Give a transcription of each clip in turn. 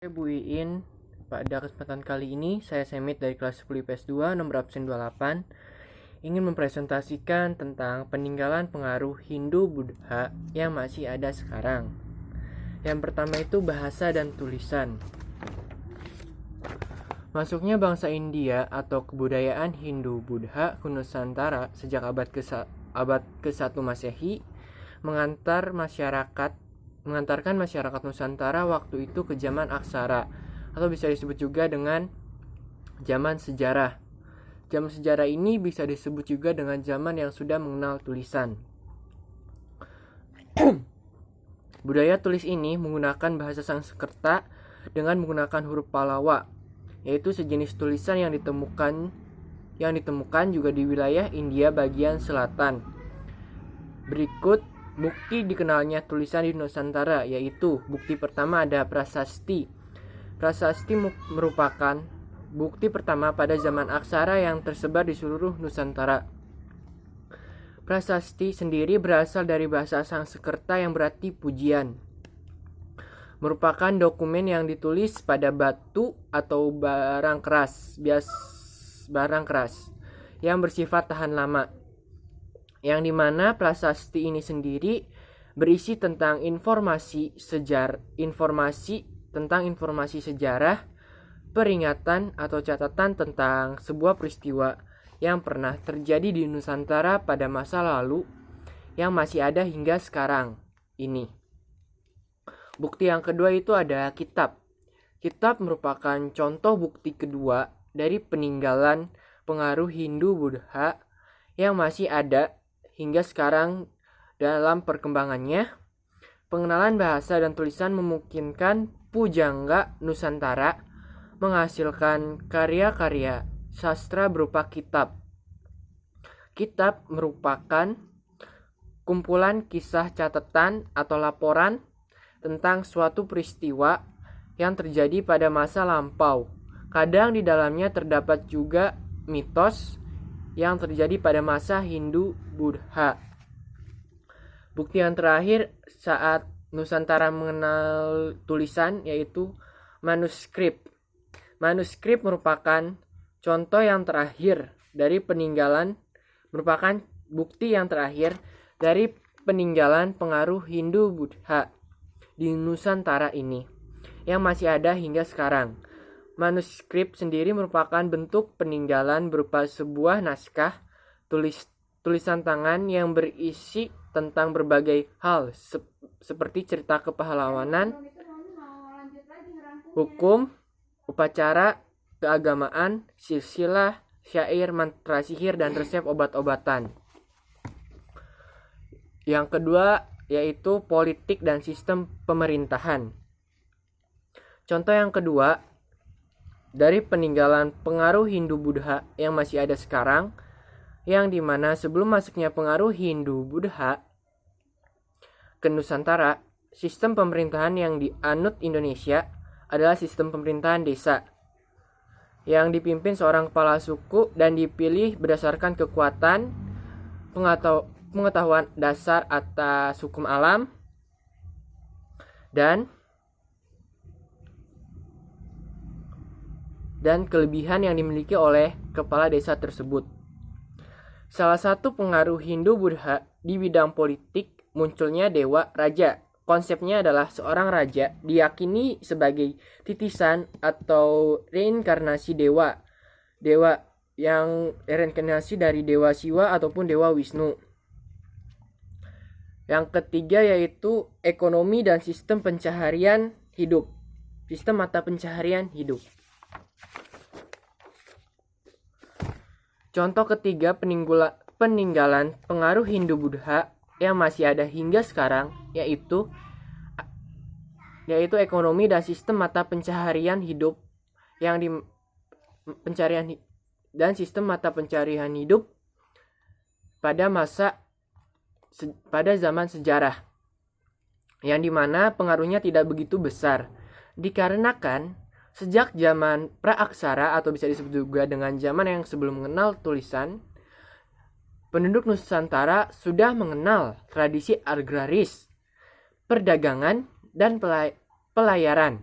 Bu Iin, pada kesempatan kali ini saya Semit dari kelas 10 IPS 2 nomor absen 28 ingin mempresentasikan tentang peninggalan pengaruh Hindu-Buddha yang masih ada sekarang. Yang pertama itu bahasa dan tulisan. Masuknya bangsa India atau kebudayaan Hindu-Buddha ke Nusantara sejak abad ke-1 Masehi mengantarkan masyarakat Nusantara waktu itu ke zaman aksara atau bisa disebut juga dengan zaman sejarah. Zaman sejarah ini bisa disebut juga dengan zaman yang sudah mengenal tulisan. Budaya tulis ini menggunakan bahasa Sanskerta dengan menggunakan huruf Pallawa, yaitu sejenis tulisan yang ditemukan juga di wilayah India bagian selatan. Berikut bukti dikenalnya tulisan di Nusantara, yaitu bukti pertama ada prasasti. Prasasti merupakan bukti pertama pada zaman aksara yang tersebar di seluruh Nusantara. Prasasti sendiri berasal dari bahasa Sanskerta yang berarti pujian. Merupakan dokumen yang ditulis pada batu atau barang keras yang bersifat tahan lama. Yang dimana prasasti ini sendiri berisi tentang informasi sejarah, peringatan atau catatan tentang sebuah peristiwa yang pernah terjadi di Nusantara pada masa lalu yang masih ada hingga sekarang ini. Bukti yang kedua itu ada kitab. Kitab merupakan contoh bukti kedua dari peninggalan pengaruh Hindu-Buddha yang masih ada hingga sekarang. Dalam perkembangannya, pengenalan bahasa dan tulisan memungkinkan pujangga Nusantara menghasilkan karya-karya sastra berupa kitab. Kitab merupakan kumpulan kisah catatan atau laporan tentang suatu peristiwa yang terjadi pada masa lampau. Kadang di dalamnya terdapat juga mitos yang terjadi pada masa Hindu-Buddha. Bukti yang terakhir saat Nusantara mengenal tulisan yaitu manuskrip. Manuskrip merupakan contoh yang terakhir dari merupakan bukti yang terakhir dari peninggalan pengaruh Hindu-Buddha di Nusantara ini yang masih ada hingga sekarang. Manuskrip sendiri merupakan bentuk peninggalan berupa sebuah naskah tulisan tangan yang berisi tentang berbagai hal seperti cerita kepahlawanan, hukum, upacara, keagamaan, silsilah, syair, mantra sihir, dan resep obat-obatan. Yang kedua yaitu politik dan sistem pemerintahan. Contoh yang kedua dari peninggalan pengaruh Hindu-Buddha yang masih ada sekarang, yang dimana sebelum masuknya pengaruh Hindu-Buddha ke Nusantara, sistem pemerintahan yang dianut Indonesia adalah sistem pemerintahan desa yang dipimpin seorang kepala suku dan dipilih berdasarkan kekuatan, pengetahuan dasar atas hukum alam, dan kelebihan yang dimiliki oleh kepala desa tersebut. Salah satu pengaruh Hindu-Buddha di bidang politik munculnya dewa raja. Konsepnya adalah seorang raja diyakini sebagai titisan atau reinkarnasi dewa. Dewa yang reinkarnasi dari Dewa Siwa ataupun Dewa Wisnu. Yang ketiga yaitu ekonomi dan sistem pencaharian hidup. Sistem mata pencaharian hidup. Contoh ketiga peninggalan pengaruh Hindu-Buddha yang masih ada hingga sekarang yaitu ekonomi dan sistem mata pencaharian hidup sistem mata pencaharian hidup pada zaman sejarah yang dimana pengaruhnya tidak begitu besar dikarenakan sejak zaman praaksara atau bisa disebut juga dengan zaman yang sebelum mengenal tulisan, penduduk Nusantara sudah mengenal tradisi agraris, perdagangan, dan pelayaran.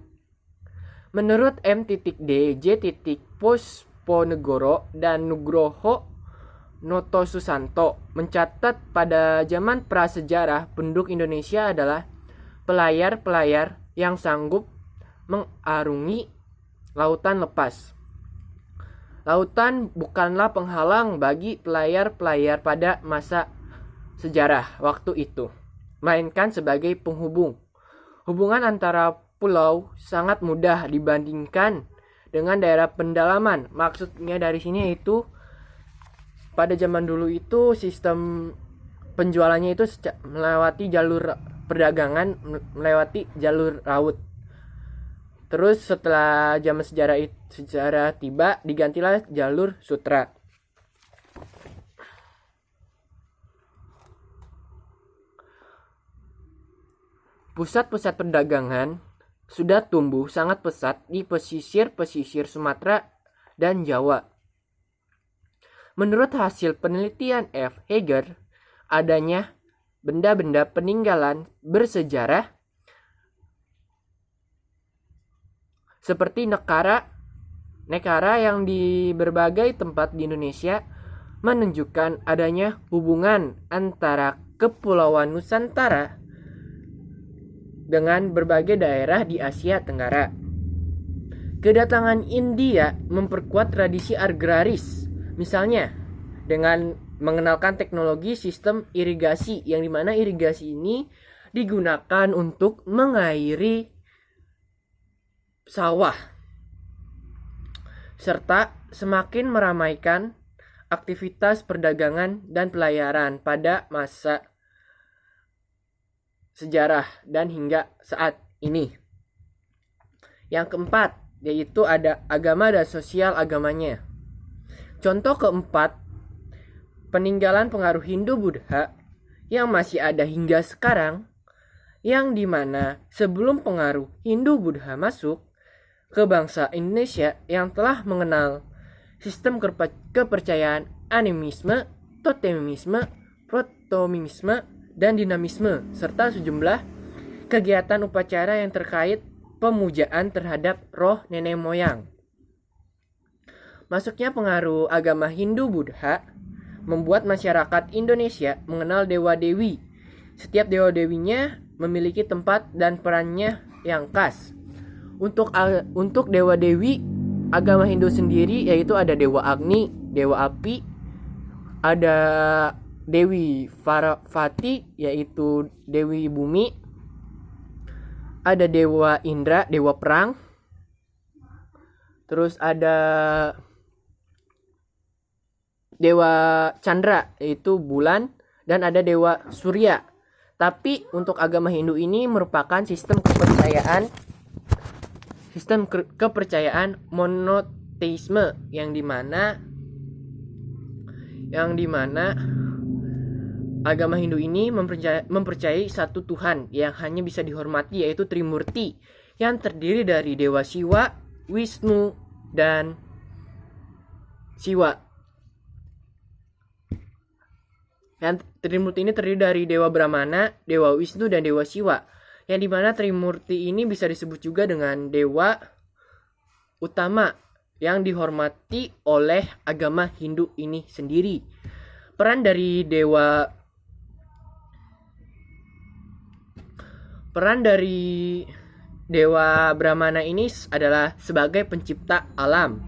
Menurut M.D. J. Pusponegoro dan Nugroho Noto Susanto mencatat pada zaman prasejarah penduduk Indonesia adalah pelayar-pelayar yang sanggup mengarungi lautan lepas. Lautan bukanlah penghalang bagi pelayar-pelayar pada masa sejarah waktu itu, melainkan sebagai penghubung. Hubungan antara pulau sangat mudah dibandingkan dengan daerah pendalaman. Maksudnya dari sini yaitu pada zaman dulu itu sistem penjualannya itu melewati jalur perdagangan, melewati jalur laut. Terus setelah zaman sejarah tiba, digantilah jalur sutra. Pusat-pusat perdagangan sudah tumbuh sangat pesat di pesisir-pesisir Sumatera dan Jawa. Menurut hasil penelitian F. Hager, adanya benda-benda peninggalan bersejarah seperti nekara yang di berbagai tempat di Indonesia menunjukkan adanya hubungan antara Kepulauan Nusantara dengan berbagai daerah di Asia Tenggara. Kedatangan India memperkuat tradisi agraris, misalnya dengan mengenalkan teknologi sistem irigasi, yang dimana irigasi ini digunakan untuk mengairi sawah, serta semakin meramaikan aktivitas perdagangan dan pelayaran pada masa sejarah dan hingga saat ini. Yang keempat, yaitu ada agama dan sosial agamanya. Contoh keempat, peninggalan pengaruh Hindu-Buddha yang masih ada hingga sekarang, yang dimana sebelum pengaruh Hindu-Buddha masuk ke bangsa Indonesia yang telah mengenal sistem kepercayaan animisme, totemisme, protomisme, dan dinamisme, serta sejumlah kegiatan upacara yang terkait pemujaan terhadap roh nenek moyang. Masuknya pengaruh agama Hindu-Buddha membuat masyarakat Indonesia mengenal dewa-dewi. Setiap dewa-dewinya memiliki tempat dan perannya yang khas. Untuk dewa-dewi agama Hindu sendiri yaitu ada Dewa Agni, Dewa Api, ada Dewi Parvati yaitu Dewi Bumi, ada Dewa Indra, Dewa Perang, terus ada Dewa Chandra yaitu bulan, dan ada Dewa Surya. Tapi untuk agama Hindu ini merupakan sistem kepercayaan monoteisme yang dimana agama Hindu ini mempercayai satu Tuhan yang hanya bisa dihormati, yaitu Trimurti, yang terdiri dari Dewa Siwa, Wisnu, dan Siwa. Yang Trimurti ini terdiri dari Dewa Brahmana, Dewa Wisnu, dan Dewa Siwa. Yang dimana Trimurti ini bisa disebut juga dengan Dewa utama yang dihormati oleh agama Hindu ini sendiri. Peran dari Dewa Brahmana ini adalah sebagai pencipta alam.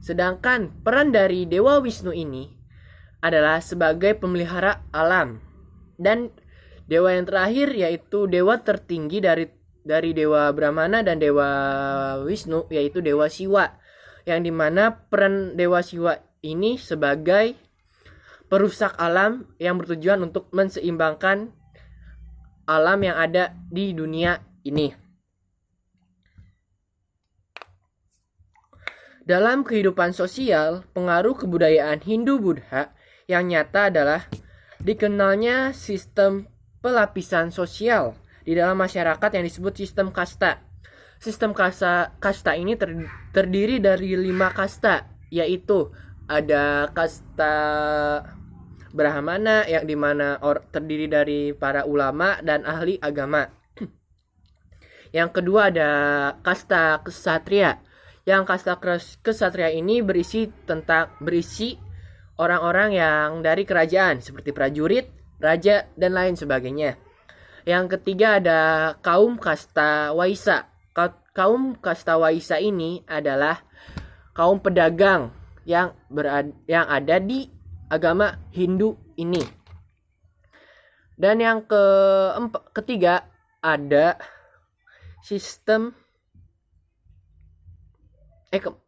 Sedangkan peran dari Dewa Wisnu ini adalah sebagai pemelihara alam. Dan dewa yang terakhir yaitu dewa tertinggi dari Dewa Brahmana dan Dewa Wisnu yaitu Dewa Siwa. Yang dimana peran Dewa Siwa ini sebagai perusak alam yang bertujuan untuk menseimbangkan alam yang ada di dunia ini. Dalam kehidupan sosial, pengaruh kebudayaan Hindu-Buddha yang nyata adalah dikenalnya sistem pelapisan sosial di dalam masyarakat yang disebut sistem kasta. Sistem kasta ini terdiri dari 5 kasta, yaitu ada kasta Brahmana yang dimana terdiri dari para ulama dan ahli agama. Yang kedua ada kasta kesatria. Yang kasta kesatria ini berisi orang-orang yang dari kerajaan seperti prajurit, raja, dan lain sebagainya. Yang ketiga ada kaum kasta waisa. Kaum kasta waisa ini adalah kaum pedagang yang ada di agama Hindu ini. Dan yang ketiga ada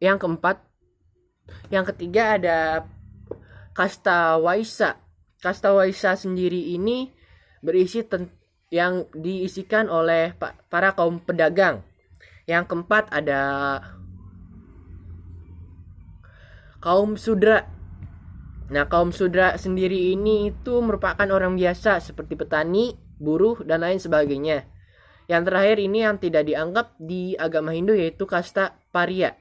yang ketiga ada kasta waisa. Kasta waisa sendiri ini berisi yang diisikan oleh para kaum pedagang. Yang keempat ada kaum sudra. Nah, kaum sudra sendiri ini itu merupakan orang biasa seperti petani, buruh, dan lain sebagainya. Yang terakhir ini yang tidak dianggap di agama Hindu yaitu kasta paria.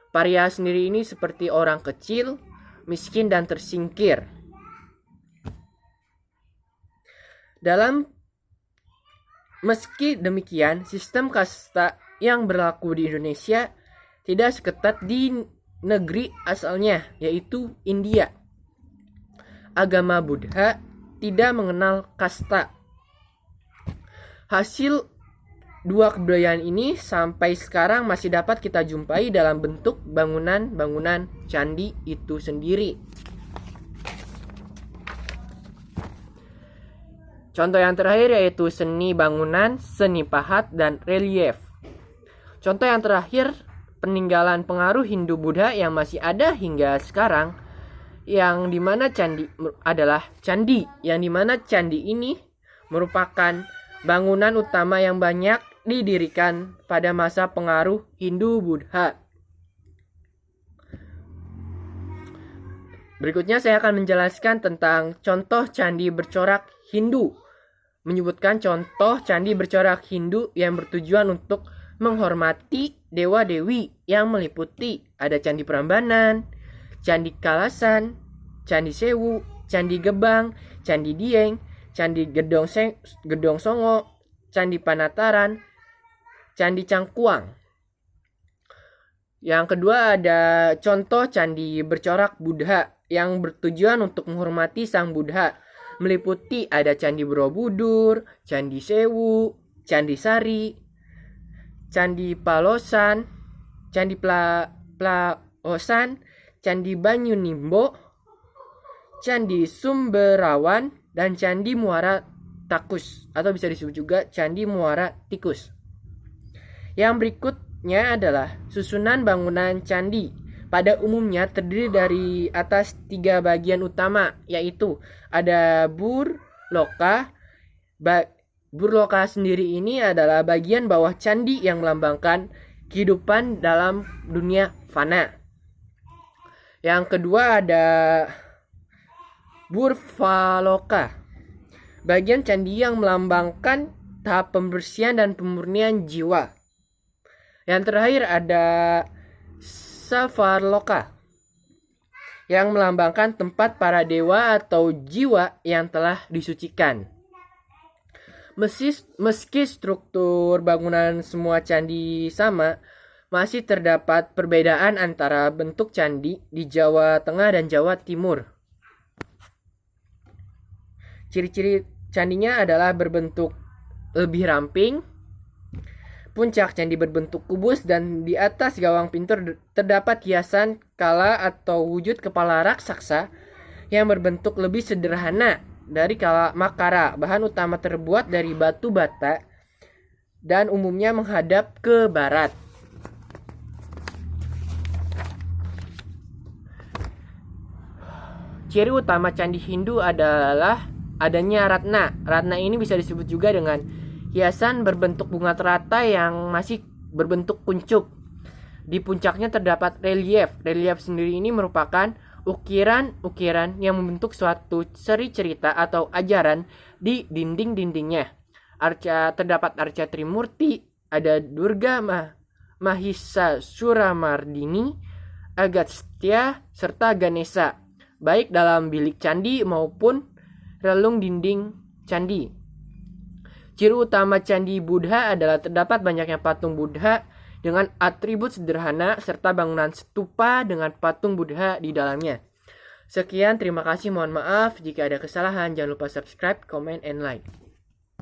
Paria sendiri ini seperti orang kecil, miskin, dan tersingkir. Meski demikian, sistem kasta yang berlaku di Indonesia tidak seketat di negeri asalnya, yaitu India. Agama Buddha tidak mengenal kasta. Hasil dua kebudayaan ini sampai sekarang masih dapat kita jumpai dalam bentuk bangunan-bangunan candi itu sendiri. Contoh yang terakhir yaitu seni bangunan, seni pahat, dan relief. Contoh yang terakhir, peninggalan pengaruh Hindu-Buddha yang masih ada hingga sekarang, yang dimana candi ini merupakan bangunan utama yang banyak didirikan pada masa pengaruh Hindu-Buddha. Berikutnya saya akan menjelaskan tentang contoh candi bercorak Hindu. Menyebutkan contoh candi bercorak Hindu yang bertujuan untuk menghormati dewa-dewi yang meliputi ada Candi Prambanan, Candi Kalasan, Candi Sewu, Candi Gebang, Candi Dieng, Candi Gedong Songo, Candi Panataran, Candi Cangkuang. Yang kedua ada contoh candi bercorak Buddha yang bertujuan untuk menghormati Sang Buddha. Meliputi ada Candi Borobudur, Candi Sewu, Candi Sari, Candi Palosan, Candi Plaosan, Candi Banyunimbo, Candi Sumberawan, dan Candi Muara Takus atau bisa disebut juga Candi Muara Tikus. Yang berikutnya adalah susunan bangunan candi. Pada umumnya terdiri dari atas 3 bagian utama, yaitu ada burloka. Burloka sendiri ini adalah bagian bawah candi yang melambangkan kehidupan dalam dunia fana. Yang kedua ada Burfaloka, bagian candi yang melambangkan tahap pembersihan dan pemurnian jiwa. Yang terakhir ada Savarloka, yang melambangkan tempat para dewa atau jiwa yang telah disucikan. Meski struktur bangunan semua candi sama, masih terdapat perbedaan antara bentuk candi di Jawa Tengah dan Jawa Timur. Ciri-ciri candinya adalah berbentuk lebih ramping, puncak candi berbentuk kubus, dan di atas gawang pintu terdapat hiasan kala atau wujud kepala raksasa yang berbentuk lebih sederhana dari kala Makara. Bahan utama terbuat dari batu bata dan umumnya menghadap ke barat. Ciri utama candi Hindu adalah adanya ratna. Ratna ini bisa disebut juga dengan hiasan berbentuk bunga teratai yang masih berbentuk kuncup. Di puncaknya terdapat relief. Relief sendiri ini merupakan ukiran-ukiran yang membentuk suatu seri cerita atau ajaran di dinding-dindingnya. Terdapat arca Trimurti, ada Durga Mahisa Suramardini, Agastya, serta Ganesha, baik dalam bilik candi maupun relung dinding candi. Ciri utama Candi Buddha adalah terdapat banyaknya patung Buddha dengan atribut sederhana serta bangunan stupa dengan patung Buddha di dalamnya. Sekian, terima kasih, mohon maaf jika ada kesalahan. Jangan lupa subscribe, comment, and like.